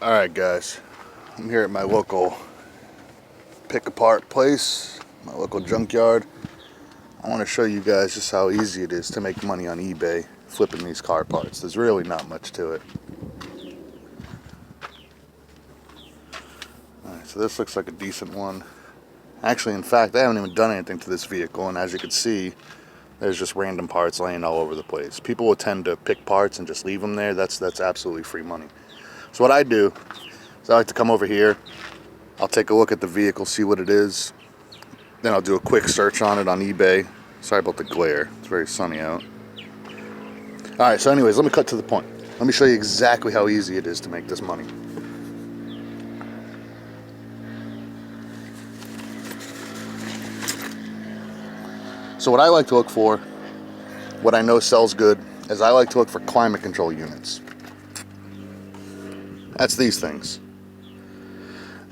Alright guys, I'm here at my local pick apart place, my local junkyard. I want to show you guys just how easy it is to make money on eBay flipping these car parts. There's really not much to it. Alright, so this looks like a decent one. Actually, in fact, I haven't even done anything to this vehicle, and as you can see, there's just random parts laying all over the place. People will tend to pick parts and just leave them there. That's absolutely free money. So what I do is I like to come over here, I'll take a look at the vehicle, see what it is, then I'll do a quick search on it on eBay. Sorry about the glare, it's very sunny out. Alright, so anyways, let me cut to the point. Let me show you exactly how easy it is to make this money. So what I like to look for, what I know sells good, is I like to look for climate control units. That's these things.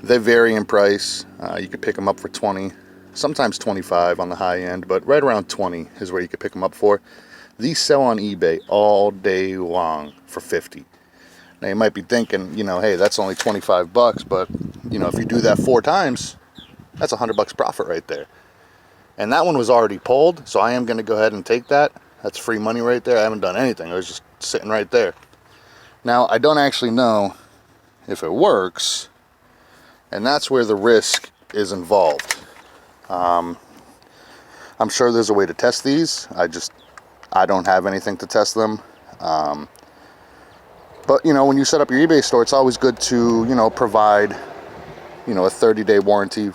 They vary in price. You can pick them up for 20, sometimes 25 on the high end, but right around 20 is where you can pick them up for. These sell on eBay all day long for 50. Now you might be thinking, hey, that's only 25 bucks, but if you do that 4 times, that's $100 profit right there. And that one was already pulled, so I am going to go ahead and take that. That's free money right there. I haven't done anything. It was just sitting right there. Now, I don't actually know if it works, and that's where the risk is involved. I'm sure there's a way to test these. I don't have anything to test them. But when you set up your eBay store, it's always good to provide a 30-day warranty,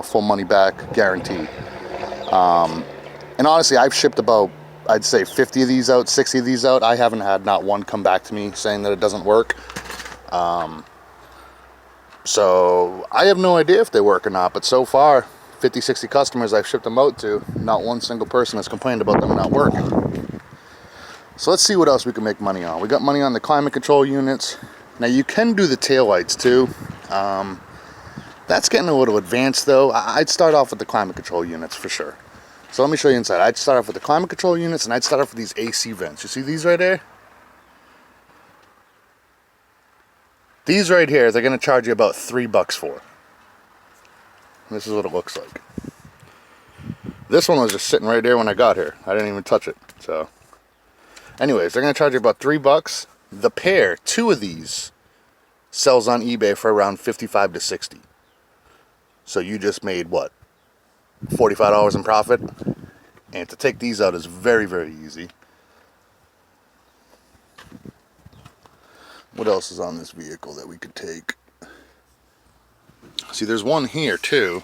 full money back guarantee. And honestly, I've shipped about, I'd say 50 of these out, 60 of these out. I haven't had not one come back to me saying that it doesn't work. So I have no idea if they work or not, but so far 50, 60 customers I've shipped them out to, not one single person has complained about them not working. So let's see what else we can make money on. We got money on the climate control units. Now you can do the taillights too. That's getting a little advanced though. I'd start off with the climate control units for sure. So let me show you inside. I'd start off with the climate control units, and I'd start off with these AC vents. You see these right there? These right here, they're going to charge you about $3 for. This is what it looks like. This one was just sitting right there when I got here. I didn't even touch it. So, anyways, they're going to charge you about $3. The pair, 2 of these, sells on eBay for around $55 to $60. So you just made what? $45 in profit? And to take these out is very, very easy. What else is on this vehicle that we could take? See, there's one here too.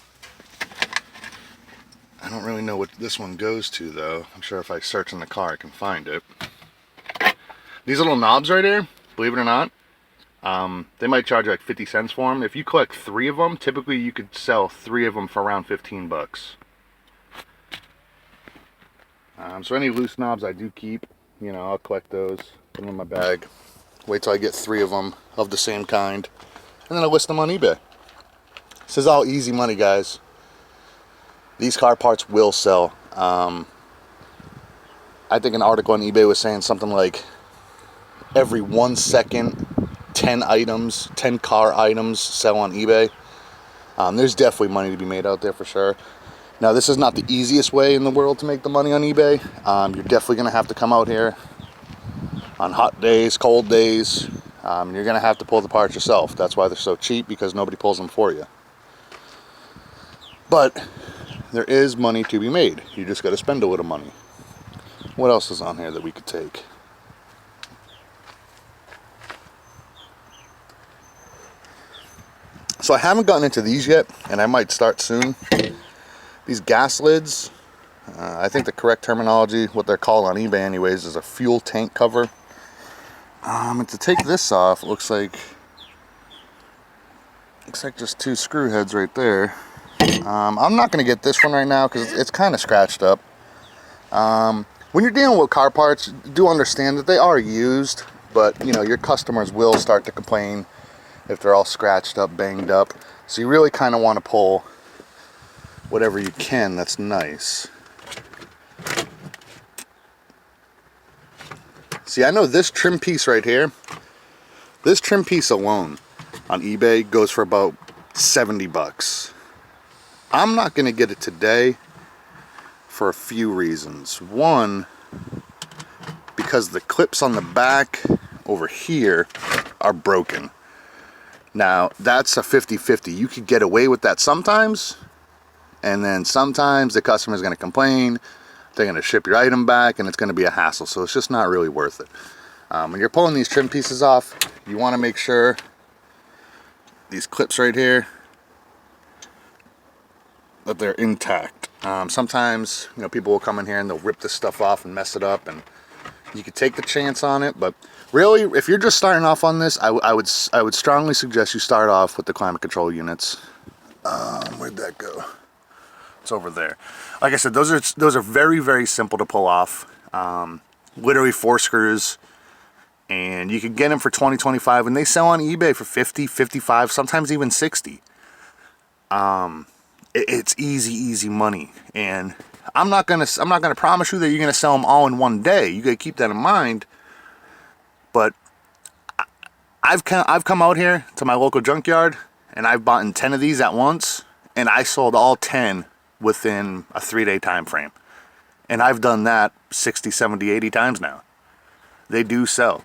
I don't really know what this one goes to though. I'm sure if I search in the car I can find it. These little knobs right here, believe it or not, they might charge you like 50 cents for them. If you collect 3 of them, typically you could sell 3 of them for around 15 bucks. So any loose knobs I do keep, I'll collect those, put them in my bag. Wait till I get 3 of them of the same kind, and then I'll list them on eBay. This is all easy money, guys. These car parts will sell. I think an article on eBay was saying something like every 1 second, 10 car items sell on eBay. There's definitely money to be made out there for sure. Now, this is not the easiest way in the world to make the money on eBay. You're definitely going to have to come out here on hot days, cold days. You're going to have to pull the parts yourself. That's why they're so cheap, because nobody pulls them for you. But there is money to be made. You just got to spend a little money. What else is on here that we could take? So I haven't gotten into these yet, and I might start soon. These gas lids, I think the correct terminology, what they're called on eBay anyways, is a fuel tank cover. And to take this off, it looks like just 2 screw heads right there. I'm not going to get this one right now because it's kind of scratched up. When you're dealing with car parts, do understand that they are used, but your customers will start to complain if they're all scratched up, banged up. So you really kind of want to pull whatever you can that's nice. See, I know this trim piece right here, this trim piece alone on eBay goes for about 70 bucks. I'm not going to get it today for a few reasons. One, because the clips on the back over here are broken. Now, that's a 50-50. You could get away with that sometimes, and then sometimes the customer's going to complain, they're going to ship your item back, and it's going to be a hassle, so it's just not really worth it. When you're pulling these trim pieces off, you want to make sure these clips right here, that they're intact. Sometimes, you know, people will come in here and they'll rip this stuff off and mess it up, and you could take the chance on it, but really, if you're just starting off on this, I would strongly suggest you start off with the climate control units. Where'd that go? It's over there. Like I said, those are very, very simple to pull off. Literally 4 screws, and you can get them for $20, $25, and they sell on eBay for $50, $55, sometimes even $60. It's easy money, and I'm not gonna promise you that you're gonna sell them all in one day. You gotta keep that in mind. But I've come out here to my local junkyard, and I've bought 10 of these at once, and I sold all 10 within a 3-day time frame. And I've done that 60, 70, 80 times now. They do sell.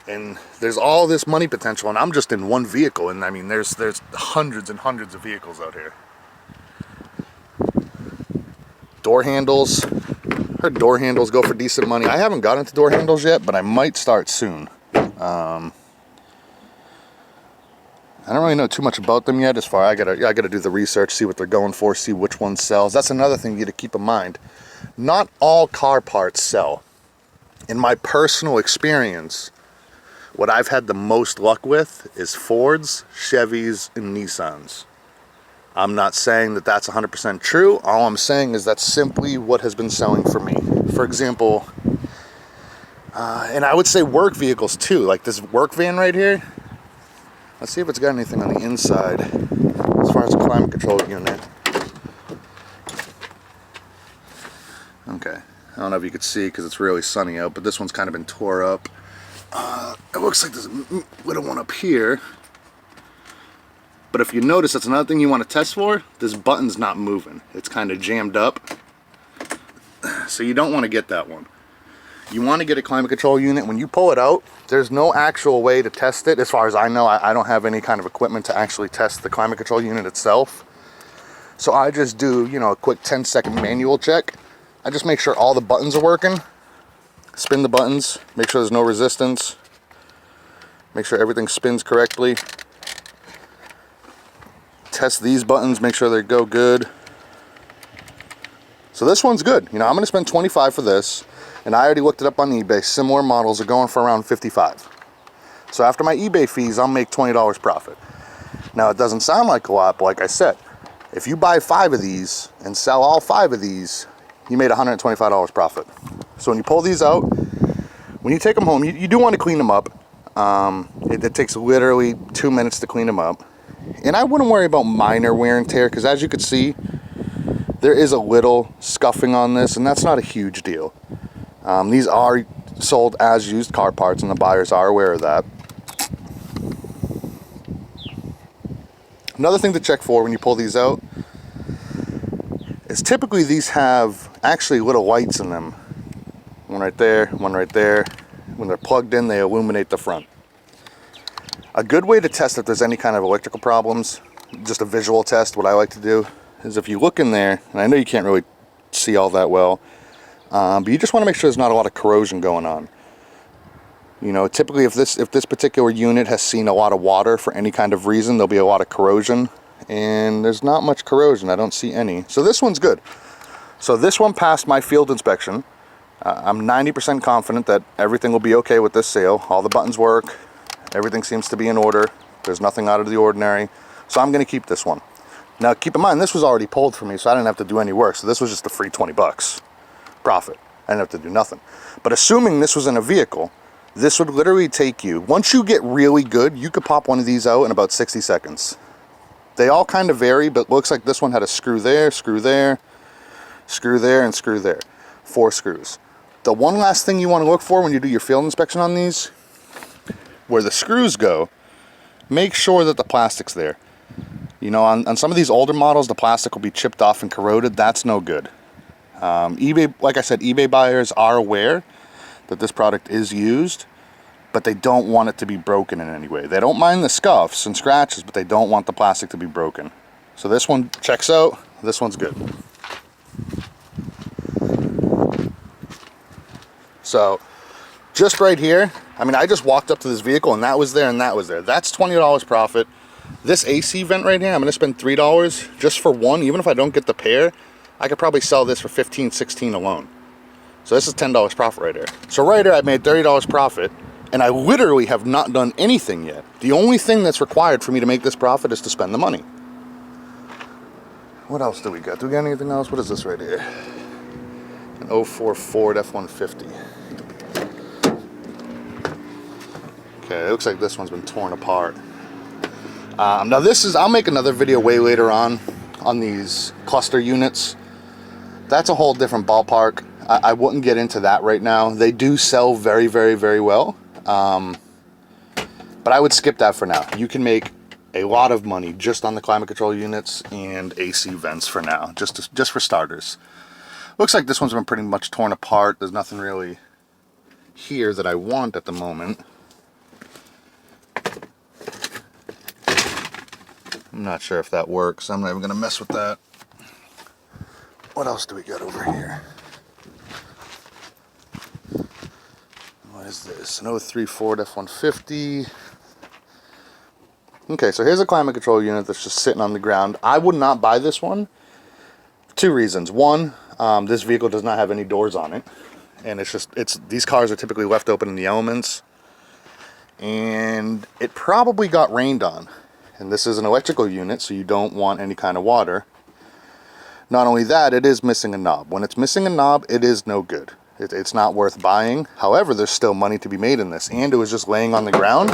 And there's all this money potential, and I'm just in one vehicle, and I mean there's hundreds and hundreds of vehicles out here. Door handles. Heard door handles go for decent money. I haven't got into door handles yet, but I might start soon. I don't really know too much about them yet. As far I gotta do the research, see what they're going for, see which one sells. That's another thing you got to keep in mind. Not all car parts sell. In my personal experience, what I've had the most luck with is Fords, Chevys, and Nissans. I'm not saying that that's 100% true. All I'm saying is that's simply what has been selling for me. For example, and I would say work vehicles too, like this work van right here. Let's see if it's got anything on the inside as far as a climate control unit. Okay, I don't know if you could see because it's really sunny out, but this one's kind of been tore up. It looks like there's a little one up here. But if you notice, that's another thing you want to test for. This button's not moving. It's kind of jammed up. So you don't want to get that one. You want to get a climate control unit. When you pull it out, there's no actual way to test it. As far as I know, I don't have any kind of equipment to actually test the climate control unit itself. So I just do, you know, a quick 10-second manual check. I just make sure all the buttons are working. Spin the buttons, make sure there's no resistance. Make sure everything spins correctly. Test these buttons, make sure they go good. So this one's good. You know, I'm gonna spend $25 for this, and I already looked it up on eBay. Similar models are going for around $55. So after my eBay fees, I'll make $20 profit. Now it doesn't sound like a lot, but like I said, if you buy 5 of these and sell all 5 of these, you made $125 profit. So when you pull these out, when you take them home, you do want to clean them up. It takes literally 2 minutes to clean them up. And I wouldn't worry about minor wear and tear, because as you can see, there is a little scuffing on this, and that's not a huge deal. These are sold as used car parts, and the buyers are aware of that. Another thing to check for when you pull these out is typically these have actually little lights in them. One right there, one right there. When they're plugged in, they illuminate the front. A good way to test if there's any kind of electrical problems, just a visual test, what I like to do, is if you look in there, and I know you can't really see all that well, but you just want to make sure there's not a lot of corrosion going on. You know, typically if this particular unit has seen a lot of water for any kind of reason, there'll be a lot of corrosion, and there's not much corrosion. I don't see any. So this one's good. So this one passed my field inspection. I'm 90% confident that everything will be okay with this sale. All the buttons work. Everything seems to be in order. There's nothing out of the ordinary. So I'm going to keep this one. Now keep in mind, this was already pulled for me, so I didn't have to do any work. So this was just a free 20 bucks profit. I didn't have to do nothing. But assuming this was in a vehicle, this would literally take you, once you get really good, you could pop one of these out in about 60 seconds. They all kind of vary, but it looks like this one had a screw there, screw there, screw there, and screw there. 4 screws. The one last thing you want to look for when you do your field inspection on these, where the screws go, make sure that the plastic's there. You know, on some of these older models, the plastic will be chipped off and corroded. That's no good. eBay, like I said, eBay buyers are aware that this product is used, but they don't want it to be broken in any way. They don't mind the scuffs and scratches, but they don't want the plastic to be broken. So this one checks out. This one's good. So just right here, I mean, I just walked up to this vehicle and that was there and that was there. That's $20 profit. This AC vent right here, I'm going to spend $3 just for one. Even if I don't get the pair, I could probably sell this for $15, $16 alone. So this is $10 profit right here. So right here, I made $30 profit, and I literally have not done anything yet. The only thing that's required for me to make this profit is to spend the money. What else do we got? Do we got anything else? What is this right here? An 04 Ford F-150. Okay, it looks like this one's been torn apart. Now this is, I'll make another video way later on these cluster units. That's a whole different ballpark. I wouldn't get into that right now. They do sell very, very, very well. But I would skip that for now. You can make a lot of money just on the climate control units and AC vents for now, just for starters. Looks like this one's been pretty much torn apart. There's nothing really here that I want at the moment. I'm not sure if that works. I'm not even going to mess with that. What else do we got over here? What is this? An 03 Ford F-150. Okay, so here's a climate control unit that's just sitting on the ground. I would not buy this one. Two reasons. One, this vehicle does not have any doors on it. And these cars are typically left open in the elements. And it probably got rained on. And this is an electrical unit, so you don't want any kind of water. Not only that, it is missing a knob. When it's missing a knob, it is no good. It's not worth buying. However, there's still money to be made in this. And it was just laying on the ground.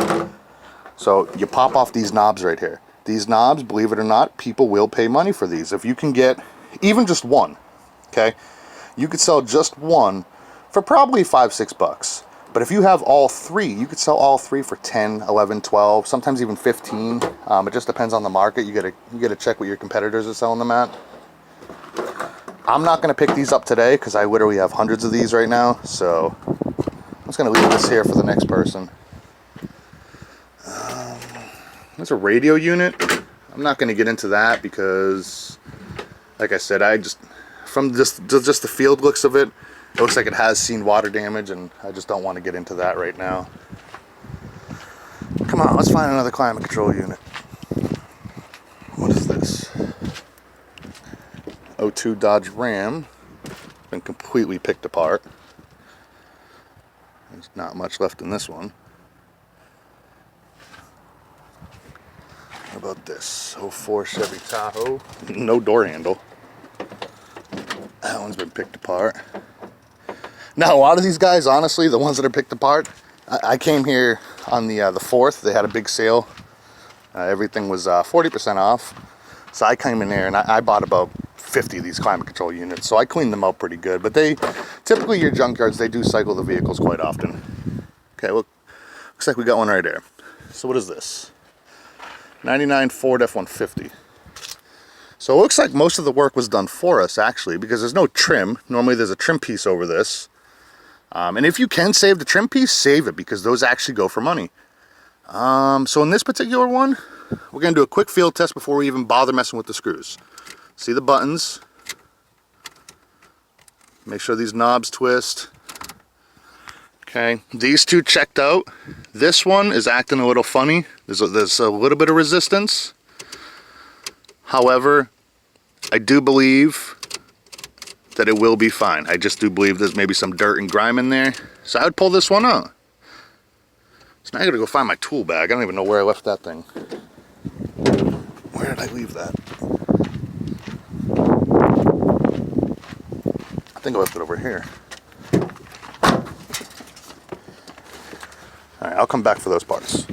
So you pop off these knobs right here. These knobs, believe it or not, people will pay money for these. If you can get even just one, okay? You could sell just one for probably $5, $6. But if you have all three, you could sell all three for 10, 11, 12, sometimes even 15. It just depends on the market. You gotta check what your competitors are selling them at. I'm not gonna pick these up today because I literally have hundreds of these right now. So I'm just gonna leave this here for the next person. There's a radio unit. I'm not gonna get into that because, like I said, from just the field looks of it, it looks like it has seen water damage, and I just don't want to get into that right now. Come on, let's find another climate control unit. What is this? 02 Dodge Ram. Been completely picked apart. There's not much left in this one. What about this? 04 Chevy Tahoe. No door handle. That one's been picked apart. Now, a lot of these guys, honestly, the ones that are picked apart, I came here on the 4th. They had a big sale. Everything was 40% off. So I came in there and I bought about 50 of these climate control units. So I cleaned them out pretty good. But typically your junkyards, they do cycle the vehicles quite often. Okay, well, looks like we got one right there. So what is this? 99 Ford F-150. So it looks like most of the work was done for us, actually, because there's no trim. Normally there's a trim piece over this. And if you can save the trim piece, save it, because those actually go for money. So in this particular one, we're going to do a quick field test before we even bother messing with the screws. See the buttons. Make sure these knobs twist. Okay, these two checked out. This one is acting a little funny. There's a little bit of resistance. However, I do believe that it will be fine. I just do believe there's maybe some dirt and grime in there. So I would pull this one out. So now I gotta go find my tool bag. I don't even know where I left that thing. Where did I leave that? I think I left it over here. Alright, I'll come back for those parts.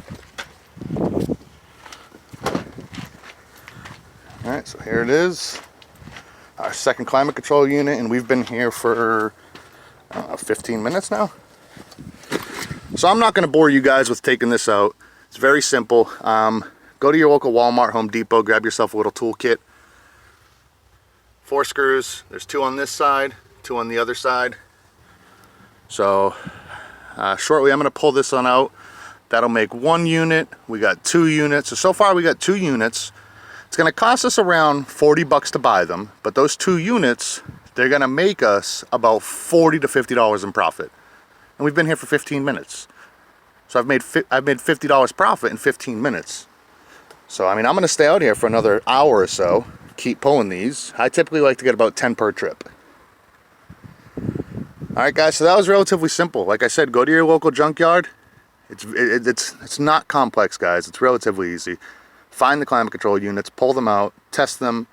Alright, so here it is. Our second climate control unit, and we've been here for 15 minutes now. So I'm not going to bore you guys with taking this out. It's very simple. Go to your local Walmart, Home Depot, grab yourself a little toolkit. 4 screws. There's 2 on this side, 2 on the other side. So shortly I'm going to pull this one out. That'll make 1 unit. We got 2 units. So far we got 2 units. It's going to cost us around $40 to buy them, but those 2 units, they're going to make us about $40 to $50 in profit. And we've been here for 15 minutes. So I've made $50 profit in 15 minutes. So I mean, I'm going to stay out here for another hour or so, keep pulling these. I typically like to get about 10 per trip. Alright guys, so that was relatively simple. Like I said, go to your local junkyard. It's not complex, guys. It's relatively easy. Find the climate control units, pull them out, test them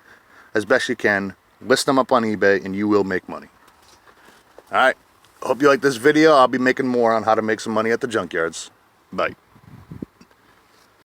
as best you can, list them up on eBay, and you will make money. Alright, hope you like this video. I'll be making more on how to make some money at the junkyards. Bye.